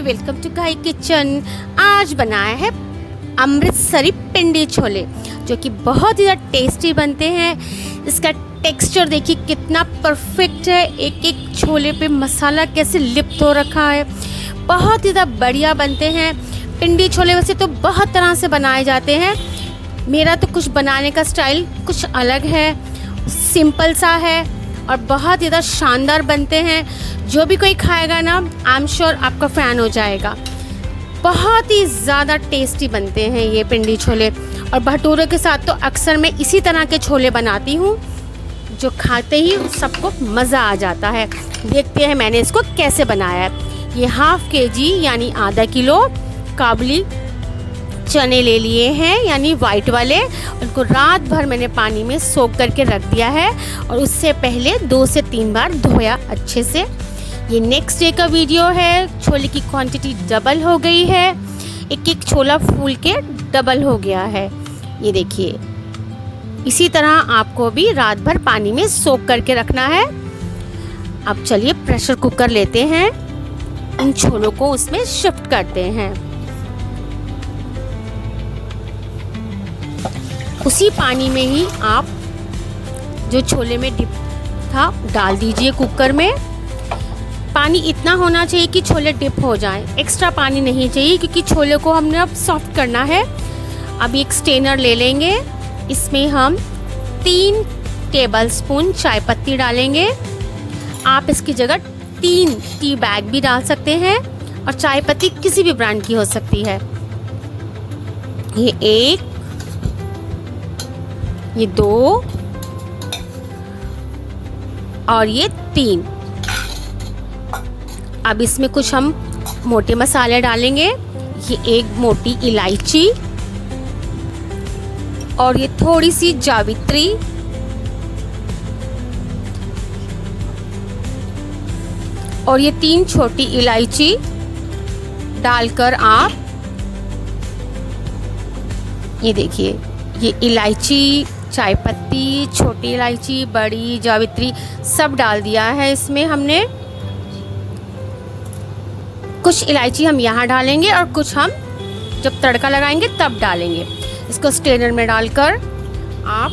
Welcome to गाई kitchen. आज बनाया है अमृतसरी पिंडी छोले जो कि बहुत ही ज़्यादा टेस्टी बनते हैं। इसका टेक्सचर देखिए कितना परफेक्ट है, एक एक छोले पे मसाला कैसे लिप्त हो रखा है, बहुत ही ज़्यादा बढ़िया बनते हैं। पिंडी छोले वैसे तो बहुत तरह से बनाए जाते हैं, मेरा तो कुछ बनाने का स्टाइल कुछ अलग है, सिंपल सा है और बहुत ज़्यादा शानदार बनते हैं। जो भी कोई खाएगा ना, आई एम श्योर आपका फ़ैन हो जाएगा। बहुत ही ज़्यादा टेस्टी बनते हैं ये पिंडी छोले, और भटूरे के साथ तो अक्सर मैं इसी तरह के छोले बनाती हूँ जो खाते ही सबको मज़ा आ जाता है। देखते हैं मैंने इसको कैसे बनाया है। ये हाफ़ केजी यानी आधा किलो काबुली चने ले लिए हैं, यानी वाइट वाले। उनको रात भर मैंने पानी में सोख करके रख दिया है और उससे पहले 2 से 3 बार धोया अच्छे से। ये नेक्स्ट डे का वीडियो है। छोले की क्वांटिटी डबल हो गई है, एक एक छोला फूल के डबल हो गया है। ये देखिए, इसी तरह आपको भी रात भर पानी में सोख करके रखना है। अब चलिए प्रेशर कुकर लेते हैं, इन छोलों को उसमें शिफ्ट करते हैं। उसी पानी में ही आप जो छोले में डिप था डाल दीजिए कुकर में। पानी इतना होना चाहिए कि छोले डिप हो जाएं, एक्स्ट्रा पानी नहीं चाहिए क्योंकि छोले को हमने अब सॉफ्ट करना है। अब एक स्ट्रेनर ले लेंगे, इसमें हम 3 टेबलस्पून चाय पत्ती डालेंगे। आप इसकी जगह 3 टी बैग भी डाल सकते हैं और चाय पत्ती किसी भी ब्रांड की हो सकती है। ये 1, ये 2 और ये 3। अब इसमें कुछ हम मोटे मसाले डालेंगे। ये 1 मोटी इलायची और ये थोड़ी सी जावित्री और ये 3 छोटी इलायची डालकर आप ये देखिए, ये इलायची, चाय पत्ती, छोटी इलायची, बड़ी जावित्री सब डाल दिया है इसमें हमने। कुछ इलायची हम यहाँ डालेंगे और कुछ हम जब तड़का लगाएंगे तब डालेंगे। इसको स्ट्रेनर में डालकर आप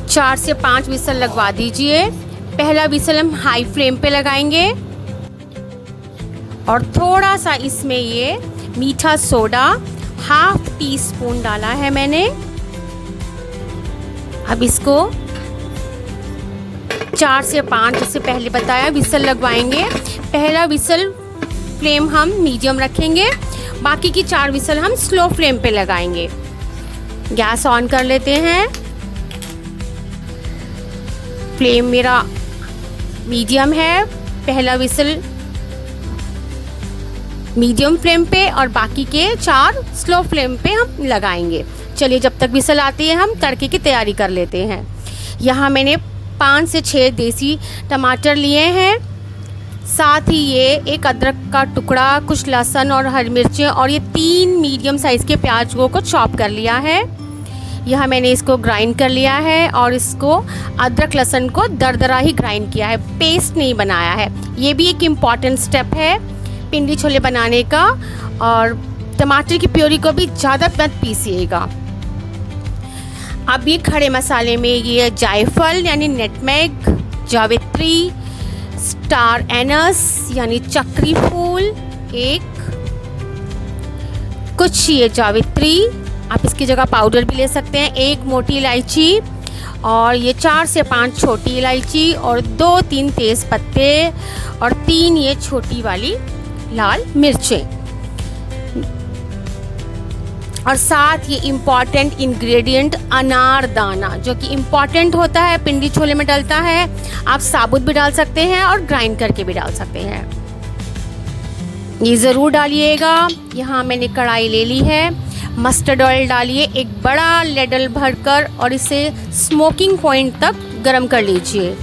4 से 5 विसल लगवा दीजिए। पहला विसल हम हाई फ्लेम पे लगाएंगे और थोड़ा सा इसमें ये मीठा सोडा 1/2 टीस्पून डाला है मैंने। अब इसको 4 से 5 जैसे पहले बताया विसल लगवाएंगे। पहला विसल फ्लेम हम मीडियम रखेंगे, बाकी की 4 विसल हम स्लो फ्लेम पे लगाएंगे। गैस ऑन कर लेते हैं। फ्लेम मेरा मीडियम है, पहला विसल मीडियम फ्लेम पे और बाकी के 4 स्लो फ्लेम पे हम लगाएंगे। चलिए जब तक विसल आती है हम तड़के की तैयारी कर लेते हैं। यहाँ मैंने 5 से 6 देसी टमाटर लिए हैं, साथ ही ये 1 अदरक का टुकड़ा, कुछ लहसुन और हरी मिर्चें और ये 3 मीडियम साइज़ के प्याज को चॉप कर लिया है। यहाँ मैंने इसको ग्राइंड कर लिया है और इसको अदरक लहसुन को दरदरा ही ग्राइंड किया है, पेस्ट नहीं बनाया है। ये भी एक इम्पॉर्टेंट स्टेप है पिंडी छोले बनाने का। और टमाटर की प्योरी को भी ज़्यादा मत पीसिएगा। अब ये खड़े मसाले में ये जायफल यानी नेटमेग, जावित्री, स्टार एनस यानी चक्री फूल 1, कुछ ये जावित्री, आप इसकी जगह पाउडर भी ले सकते हैं, 1 मोटी इलायची और ये 4 से 5 छोटी इलायची और 2-3 तेज़ पत्ते और 3 ये छोटी वाली लाल मिर्चें। और साथ ये इम्पॉर्टेंट इंग्रेडिएंट अनारदाना, जो कि इम्पॉर्टेंट होता है, पिंडी छोले में डलता है। आप साबुत भी डाल सकते हैं और ग्राइंड करके भी डाल सकते हैं, ये ज़रूर डालिएगा। यहाँ मैंने कढ़ाई ले ली है, मस्टर्ड ऑयल डालिए 1 बड़ा लेडल भरकर और इसे स्मोकिंग पॉइंट तक गरम कर लीजिए।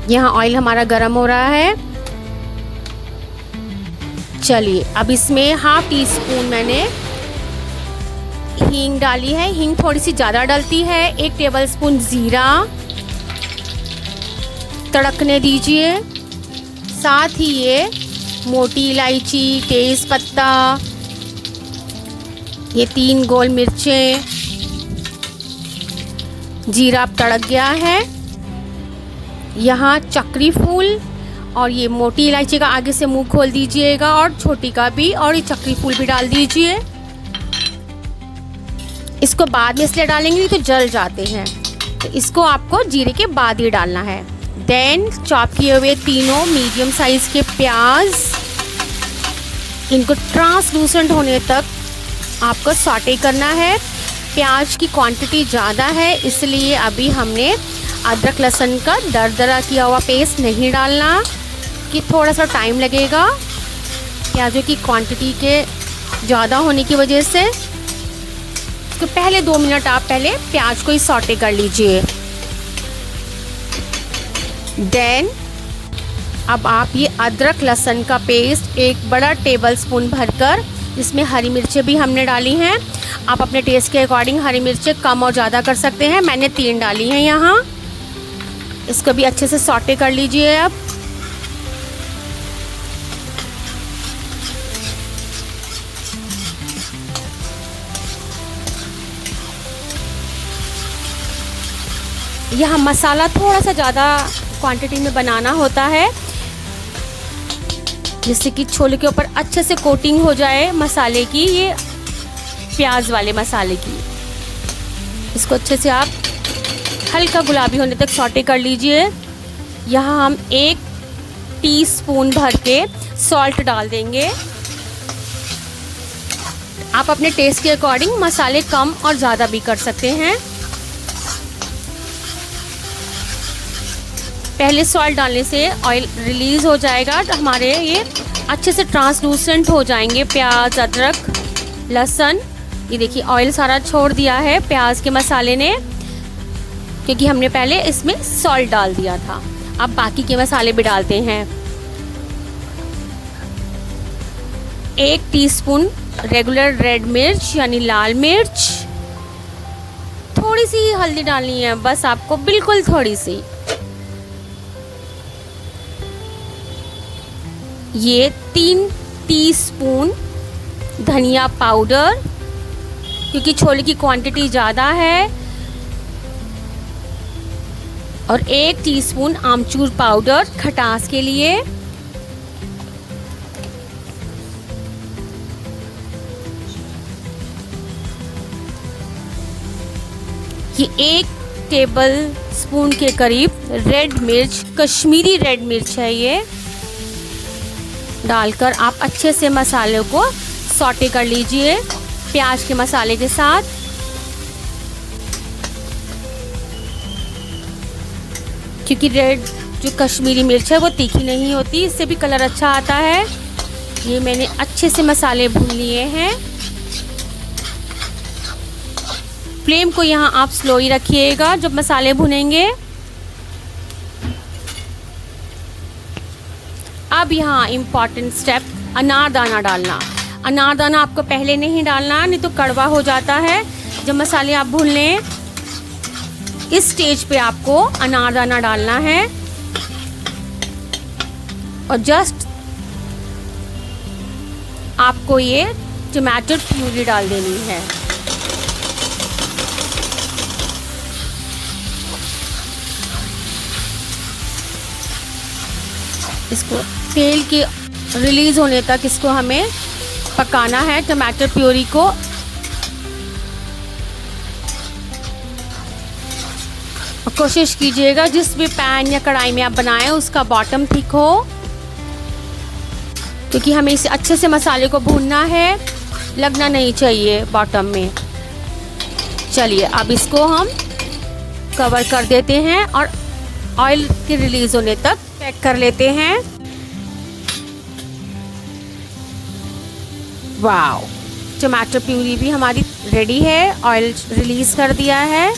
यहाँ ऑयल हमारा गरम हो रहा है। चलिए अब इसमें 1/2 टीस्पून मैंने हींग डाली है, हींग थोड़ी सी ज़्यादा डलती है। 1 टेबलस्पून ज़ीरा तड़कने दीजिए। साथ ही ये मोटी इलायची, तेज़ पत्ता, ये 3 गोल मिर्चें, जीरा अब तड़क गया है। यहाँ चक्री फूल और ये मोटी इलायची का आगे से मुंह खोल दीजिएगा और छोटी का भी, और ये चक्री फूल भी डाल दीजिए। इसको बाद में इसलिए डालेंगे नहीं तो जल जाते हैं, तो इसको आपको जीरे के बाद ही डालना है। देन चॉप किए हुए 3 मीडियम साइज़ के प्याज, इनको ट्रांसलूसेंट होने तक आपको सॉटे करना है। प्याज की क्वांटिटी ज़्यादा है, इसलिए अभी हमने अदरक लहसुन का दरदरा किया हुआ पेस्ट नहीं डालना, कि थोड़ा सा टाइम लगेगा प्याज़ों की क्वांटिटी के ज़्यादा होने की वजह से। तो पहले 2 मिनट आप पहले प्याज को ही सॉटे कर लीजिए। देन अब आप ये अदरक लहसुन का पेस्ट 1 बड़ा टेबलस्पून भरकर, इसमें हरी मिर्चें भी हमने डाली हैं। आप अपने टेस्ट के अकॉर्डिंग हरी मिर्चें कम और ज़्यादा कर सकते हैं। मैंने 3 डाली हैं यहाँ। इसको भी अच्छे से सॉटे कर लीजिए। अब यहाँ मसाला थोड़ा सा ज़्यादा क्वांटिटी में बनाना होता है, जिससे कि छोले के ऊपर अच्छे से कोटिंग हो जाए मसाले की, ये प्याज वाले मसाले की। इसको अच्छे से आप हल्का गुलाबी होने तक सॉटे कर लीजिए। यहाँ हम 1 टीस्पून भर के सॉल्ट डाल देंगे। आप अपने टेस्ट के अकॉर्डिंग मसाले कम और ज़्यादा भी कर सकते हैं। पहले सॉल्ट डालने से ऑयल रिलीज़ हो जाएगा, तो हमारे ये अच्छे से ट्रांसलूसेंट हो जाएंगे प्याज, अदरक, लहसुन। ये देखिए ऑयल सारा छोड़ दिया है प्याज के मसाले ने, क्योंकि हमने पहले इसमें सॉल्ट डाल दिया था। अब बाकी के मसाले भी डालते हैं। 1 टीस्पून रेगुलर रेड मिर्च यानी लाल मिर्च, थोड़ी सी हल्दी डालनी है बस आपको, बिल्कुल थोड़ी सी। ये 3 टीस्पून धनिया पाउडर, क्योंकि छोले की क्वांटिटी ज़्यादा है, और 1 टीस्पून आमचूर पाउडर खटास के लिए। ये 1 टेबल स्पून के करीब रेड मिर्च, कश्मीरी रेड मिर्च है ये, डालकर आप अच्छे से मसालों को सॉटे कर लीजिए प्याज के मसाले के साथ। क्योंकि रेड जो कश्मीरी मिर्च है वो तीखी नहीं होती, इससे भी कलर अच्छा आता है। ये मैंने अच्छे से मसाले भून लिए हैं। फ्लेम को यहाँ आप स्लो ही रखिएगा जब मसाले भुनेंगे। अब यहाँ इम्पॉर्टेंट स्टेप, अनारदाना डालना। अनारदाना आपको पहले नहीं डालना, नहीं तो कड़वा हो जाता है। जब मसाले आप भून लें, इस स्टेज पे आपको अनारदाना डालना है और जस्ट आपको ये टमाटर प्यूरी डाल देनी है। इसको तेल के रिलीज़ होने तक इसको हमें पकाना है, टमाटर प्यूरी को। कोशिश कीजिएगा जिस भी पैन या कढ़ाई में आप बनाएं उसका बॉटम थिक हो, क्योंकि हमें इसे अच्छे से मसाले को भूनना है, लगना नहीं चाहिए बॉटम में। चलिए अब इसको हम कवर कर देते हैं और ऑयल के रिलीज़ होने तक पैक कर लेते हैं। वाओ, टमाटर प्यूरी भी हमारी रेडी है, ऑयल रिलीज़ कर दिया है।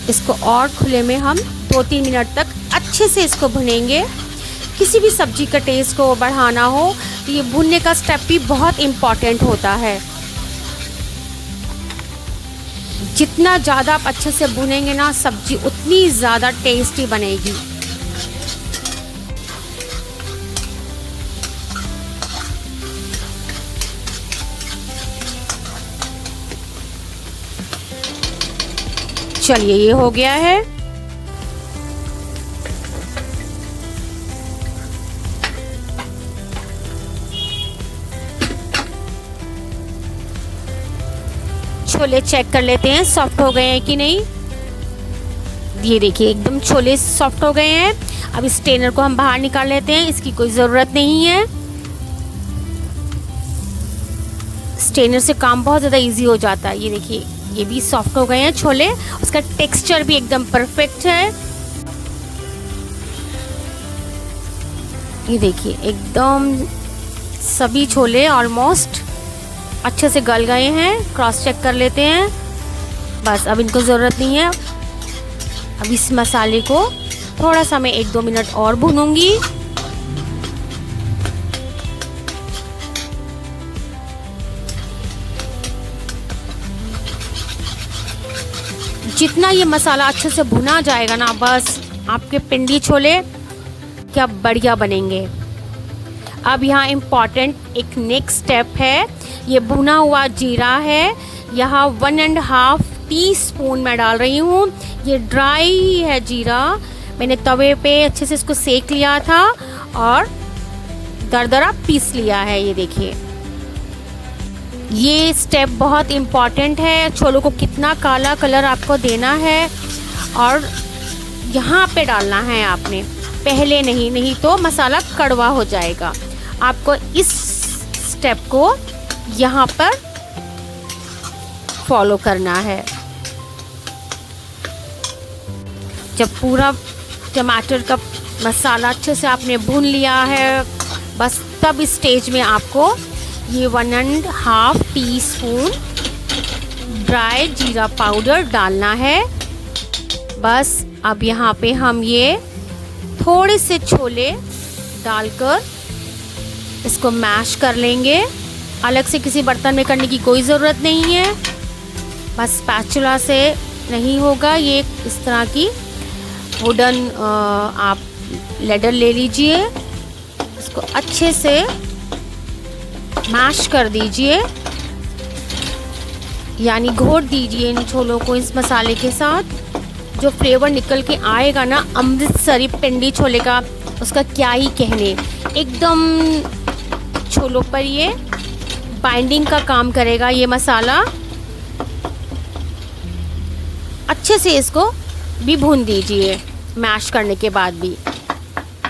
इसको और खुले में हम 2-3 मिनट तक अच्छे से इसको भुनेंगे। किसी भी सब्जी का टेस्ट को बढ़ाना हो तो ये भुनने का स्टेप भी बहुत इम्पॉर्टेंट होता है। जितना ज़्यादा आप अच्छे से भुनेंगे ना, सब्जी उतनी ज़्यादा टेस्टी बनेगी। चलिए, ये हो गया है। छोले चेक कर लेते हैं सॉफ्ट हो गए हैं कि नहीं। ये देखिए, एकदम छोले सॉफ्ट हो गए हैं। अब इस स्ट्रेनर को हम बाहर निकाल लेते हैं, इसकी कोई ज़रूरत नहीं है। स्ट्रेनर से काम बहुत ज़्यादा इजी हो जाता है। ये देखिए, ये भी सॉफ्ट हो गए हैं छोले, उसका टेक्सचर भी एकदम परफेक्ट है। ये देखिए, एकदम सभी छोले ऑलमोस्ट अच्छे से गल गए हैं। क्रॉस चेक कर लेते हैं। बस अब इनको ज़रूरत नहीं है। अब इस मसाले को थोड़ा सा मैं 1-2 मिनट और भूनूंगी। जितना ये मसाला अच्छे से भुना जाएगा ना, बस आपके पिंडी छोले क्या बढ़िया बनेंगे। अब यहाँ इम्पॉर्टेंट एक नेक्स्ट स्टेप है। ये भुना हुआ जीरा है, यहाँ 1.5 टीस्पून मैं डाल रही हूँ। ये ड्राई है जीरा, मैंने तवे पे अच्छे से इसको सेक लिया था और दरदरा पीस लिया है। ये देखिए, ये स्टेप बहुत इम्पॉर्टेंट है। छोलों को कितना काला कलर आपको देना है और यहाँ पे डालना है आपने, पहले नहीं तो मसाला कड़वा हो जाएगा। आपको इस स्टेप को यहाँ पर फॉलो करना है। जब पूरा टमाटर का मसाला अच्छे से आपने भून लिया है, बस तब इस स्टेज में आपको ये 1.5 टीस्पून ड्राई जीरा पाउडर डालना है। बस अब यहाँ पे हम ये थोड़े से छोले डालकर इसको मैश कर लेंगे। अलग से किसी बर्तन में करने की कोई ज़रूरत नहीं है। बस स्पैचुला से नहीं होगा, ये इस तरह की वुडन आप लेडर ले लीजिए, इसको अच्छे से मैश कर दीजिए, यानी घोट दीजिए इन छोलों को इस मसाले के साथ। जो फ्लेवर निकल के आएगा ना अमृतसरी पिंडी छोले का, उसका क्या ही कहने। एकदम छोलों पर ये बाइंडिंग का काम करेगा ये मसाला। अच्छे से इसको भी भून दीजिए मैश करने के बाद भी,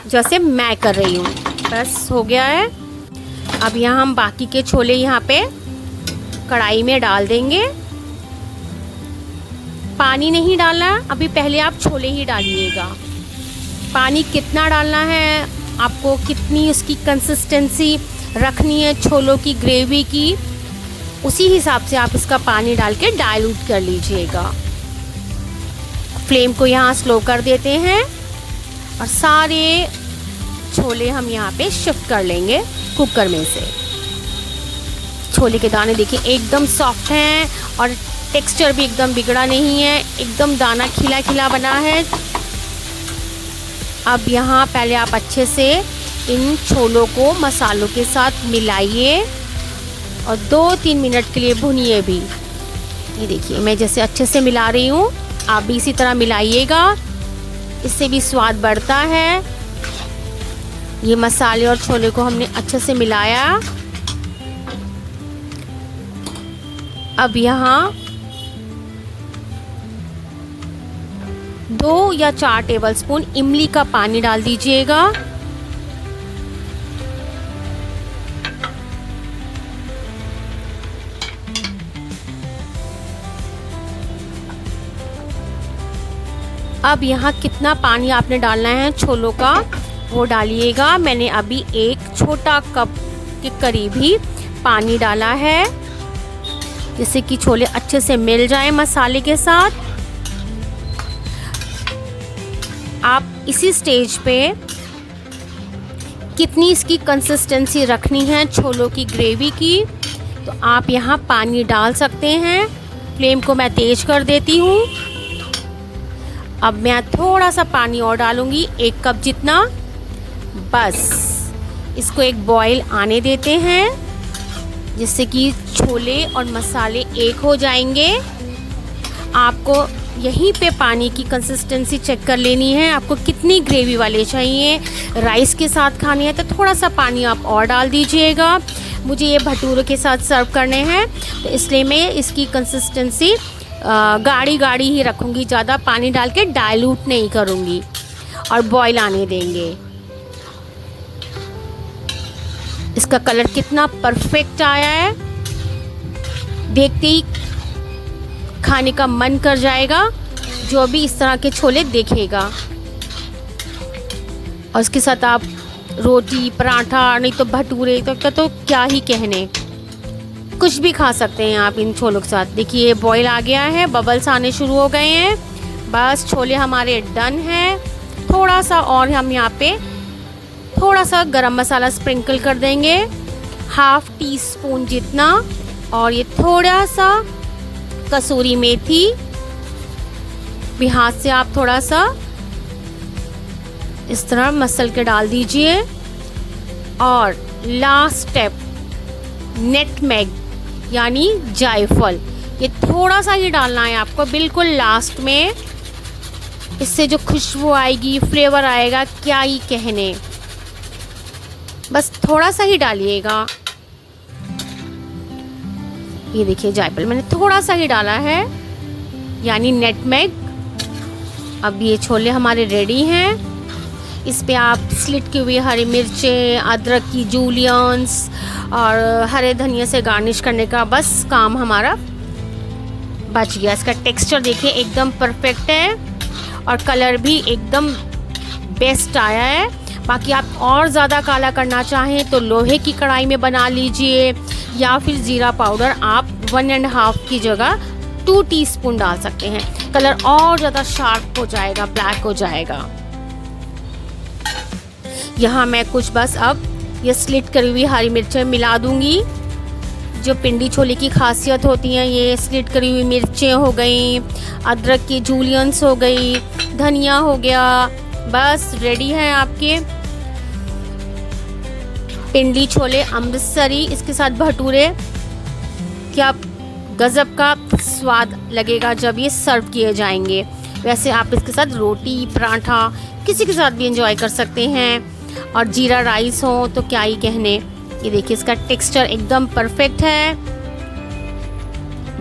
जैसे मैं कर रही हूँ। बस हो गया है। अब यहाँ हम बाकी के छोले यहाँ पे कढ़ाई में डाल देंगे। पानी नहीं डालना अभी, पहले आप छोले ही डालिएगा। पानी कितना डालना है आपको, कितनी उसकी कंसिस्टेंसी रखनी है छोलों की ग्रेवी की, उसी हिसाब से आप इसका पानी डाल के डाइल्यूट कर लीजिएगा। फ्लेम को यहाँ स्लो कर देते हैं और सारे छोले हम यहाँ पे शिफ्ट कर लेंगे कुकर में से। छोले के दाने देखिए एकदम सॉफ्ट हैं और टेक्सचर भी एकदम बिगड़ा नहीं है, एकदम दाना खिला खिला बना है। अब यहाँ पहले आप अच्छे से इन छोलों को मसालों के साथ मिलाइए और 2-3 मिनट के लिए भुनिए भी। ये देखिए, मैं जैसे अच्छे से मिला रही हूँ, आप भी इसी तरह मिलाइएगा, इससे भी स्वाद बढ़ता है। ये मसाले और छोले को हमने अच्छे से मिलाया। अब यहाँ 2 या 4 टेबलस्पून इमली का पानी डाल दीजिएगा। अब यहाँ कितना पानी आपने डालना है छोलों का वो डालिएगा। मैंने अभी 1 छोटा कप के करीब ही पानी डाला है, जिससे कि छोले अच्छे से मिल जाएं मसाले के साथ। आप इसी स्टेज पे कितनी इसकी कंसिस्टेंसी रखनी है छोलों की ग्रेवी की, तो आप यहाँ पानी डाल सकते हैं। फ्लेम को मैं तेज कर देती हूँ। अब मैं थोड़ा सा पानी और डालूँगी, 1 कप जितना। बस इसको एक बॉईल आने देते हैं, जिससे कि छोले और मसाले एक हो जाएंगे। आपको यहीं पे पानी की कंसिस्टेंसी चेक कर लेनी है, आपको कितनी ग्रेवी वाले चाहिए। राइस के साथ खानी है तो थोड़ा सा पानी आप और डाल दीजिएगा। मुझे ये भटूरे के साथ सर्व करने हैं, तो इसलिए मैं इसकी कंसिस्टेंसी गाढ़ी गाढ़ी ही रखूँगी, ज़्यादा पानी डाल के डाइल्यूट नहीं करूँगी। और बॉईल आने देंगे। इसका कलर कितना परफेक्ट आया है, देखते ही खाने का मन कर जाएगा जो भी इस तरह के छोले देखेगा। और इसके साथ आप रोटी, पराठा, नहीं तो भटूरे तो क्या ही कहने, कुछ भी खा सकते हैं आप इन छोलों के साथ। देखिए बॉईल आ गया है, बबल्स आने शुरू हो गए हैं। बस छोले हमारे डन हैं। थोड़ा सा और हम यहाँ पे थोड़ा सा गरम मसाला स्प्रिंकल कर देंगे, 1/2 टीस्पून जितना। और ये थोड़ा सा कसूरी मेथी भी हाथ से आप थोड़ा सा इस तरह मसल के डाल दीजिए। और लास्ट स्टेप, नेटमेग यानी जायफल, ये थोड़ा सा ही डालना है आपको, बिल्कुल लास्ट में। इससे जो खुशबू आएगी, फ्लेवर आएगा, क्या ही कहने। बस थोड़ा सा ही डालिएगा। ये देखिए जायफल मैंने थोड़ा सा ही डाला है, यानी नेटमेग। अब ये छोले हमारे रेडी हैं। इस पे आप स्लिट की हुई हरी मिर्चें, अदरक की जूलियंस और हरे धनिया से गार्निश करने का बस काम हमारा बच गया। इसका टेक्सचर देखिए एकदम परफेक्ट है और कलर भी एकदम बेस्ट आया है। बाकी आप और ज़्यादा काला करना चाहें तो लोहे की कढ़ाई में बना लीजिए, या फिर ज़ीरा पाउडर आप 1.5 की जगह 2 टीस्पून डाल सकते हैं। कलर और ज़्यादा शार्प हो जाएगा, ब्लैक हो जाएगा। यहाँ मैं कुछ बस अब ये स्लिट करी हुई हरी मिर्चें मिला दूंगी। जो पिंडी छोले की खासियत होती हैं, ये स्लिट करी हुई मिर्चें हो गई, अदरक की जूलियंस हो गई, धनिया हो गया। बस रेडी हैं आपके पिंडी छोले अमृतसरी। इसके साथ भटूरे, क्या गजब का स्वाद लगेगा जब ये सर्व किए जाएंगे। वैसे आप इसके साथ रोटी, पराठा किसी के साथ भी एंजॉय कर सकते हैं। और जीरा राइस हो तो क्या ही कहने। ये देखिए इसका टेक्सचर एकदम परफेक्ट है।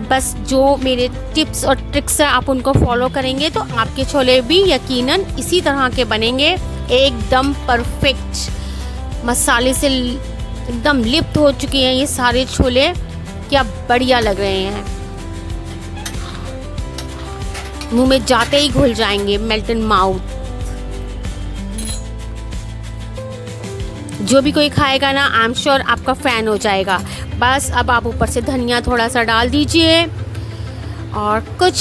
बस जो मेरे टिप्स और ट्रिक्स है आप उनको फॉलो करेंगे तो आपके छोले भी यकीनन इसी तरह के बनेंगे, एकदम परफेक्ट। मसाले से एकदम लिप्त हो चुके हैं ये सारे छोले, क्या बढ़िया लग रहे हैं। मुंह में जाते ही घुल जाएंगे, मेल्ट इन माउथ। जो भी कोई खाएगा ना, आई एम श्योर आपका फ़ैन हो जाएगा। बस अब आप ऊपर से धनिया थोड़ा सा डाल दीजिए और कुछ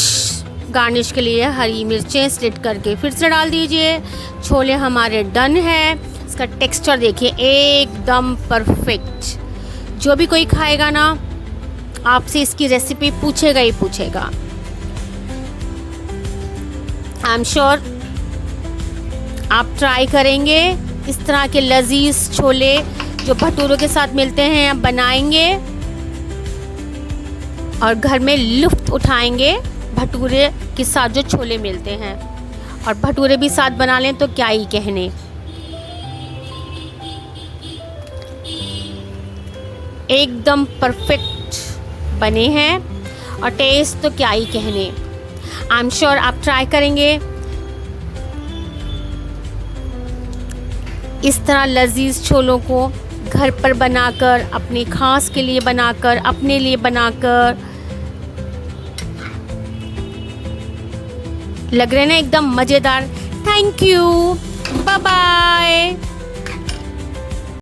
गार्निश के लिए हरी मिर्चें स्लिट करके फिर से डाल दीजिए। छोले हमारे डन है। इसका टेक्सचर देखिए एकदम परफेक्ट। जो भी कोई खाएगा ना, आपसे इसकी रेसिपी पूछेगा ही पूछेगा। आई एम श्योर आप ट्राई करेंगे। इस तरह के लजीज छोले जो भटूरों के साथ मिलते हैं आप बनाएंगे और घर में लुत्फ उठाएंगे भटूरे के साथ जो छोले मिलते हैं। और भटूरे भी साथ बना लें तो क्या ही कहने। एकदम परफेक्ट बने हैं और टेस्ट तो क्या ही कहने। आई एम श्योर आप ट्राई करेंगे। इस तरह लजीज छोलों को घर पर बनाकर, अपने खास के लिए बनाकर, अपने लिए बनाकर, लग रहे हैं ना एकदम मज़ेदार। Thank you, bye bye.